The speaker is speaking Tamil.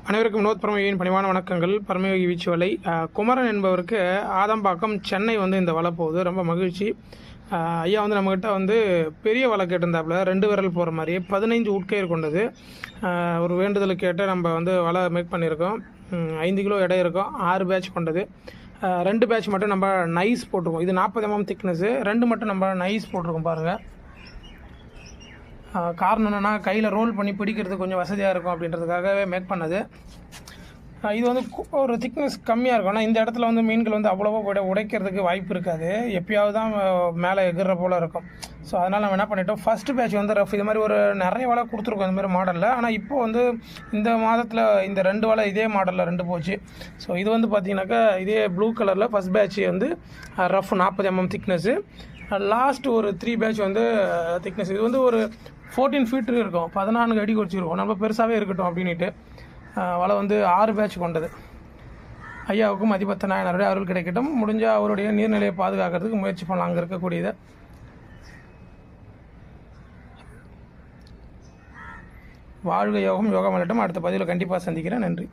அனைவருக்கும் வினோத் பரமயோகியின் பணிவான வணக்கங்கள். பரமயோகி வீச்சு வலை குமரன் என்பவருக்கு ஆதம்பாக்கம் சென்னை இந்த வலை போகுது. ரொம்ப மகிழ்ச்சி. ஐயா நம்மக்கிட்ட பெரிய வலை கேட்டிருந்தாப்புல, 2 விரல் போகிற மாதிரி 15 உட்கயிறு கொண்டது. ஒரு வேண்டுதலுக்கு கேட்டு நம்ம வலை மேக் பண்ணியிருக்கோம். 5 கிலோ எடை இருக்கும். 6 பேட்ச் கொண்டது. 2 பேட்ச் மட்டும் நம்ம நைஸ் போட்டிருக்கோம். இது 40 mm திக்னஸ்ஸு. 2 மட்டும் நம்ம நைஸ் போட்டிருக்கோம் பாருங்கள். காரணம் என்னென்னா, கையில் ரோல் பண்ணி பிடிக்கிறதுக்கு கொஞ்சம் வசதியாக இருக்கும் அப்படின்றதுக்காகவே மேக் பண்ணது. இது ஒரு திக்னஸ் கம்மியாக இருக்கும். ஆனால் இந்த இடத்துல மீன்கள் அவ்வளோவா உடைக்கிறதுக்கு வாய்ப்பு இருக்காது. எப்பயாவது தான் மேலே எகிற போல் இருக்கும். ஸோ அதனால் நம்ம என்ன பண்ணிட்டோம், ஃபஸ்ட்டு பேட்ச் ரஃப் இது மாதிரி ஒரு நிறைய வலை கொடுத்துருக்கோம் இந்த மாதிரி மாடலில். ஆனால் இப்போது இந்த மாதத்தில் இந்த 2 வலை இதே மாடலில் 2 போச்சு. ஸோ இது பார்த்தீங்கன்னாக்கா இதே ப்ளூ கலரில் first batch rough 40 mm thickness. Last ஒரு 3 பேட்ச் திக்னஸ். இது ஒரு 14 ஃபீட் இருக்கும். 14 அடி வச்சுருக்கோம். நம்ம பெருசாகவே இருக்கட்டும் அப்படின்ட்டு வலை 6 பேட்ச் கொண்டது. ஐயாவுக்கும் அதிபத்த நாயனருடைய அருள் கிடைக்கட்டும். முடிஞ்சால் அவருடைய நீர்நிலையை பாதுகாக்கிறதுக்கு முயற்சி பண்ணலாம் அங்கே இருக்கக்கூடியதை. வாழ்க யோகம், யோகம் வரட்டும். அடுத்த பதிவில் கண்டிப்பாக சந்திக்கிறேன். நன்றி.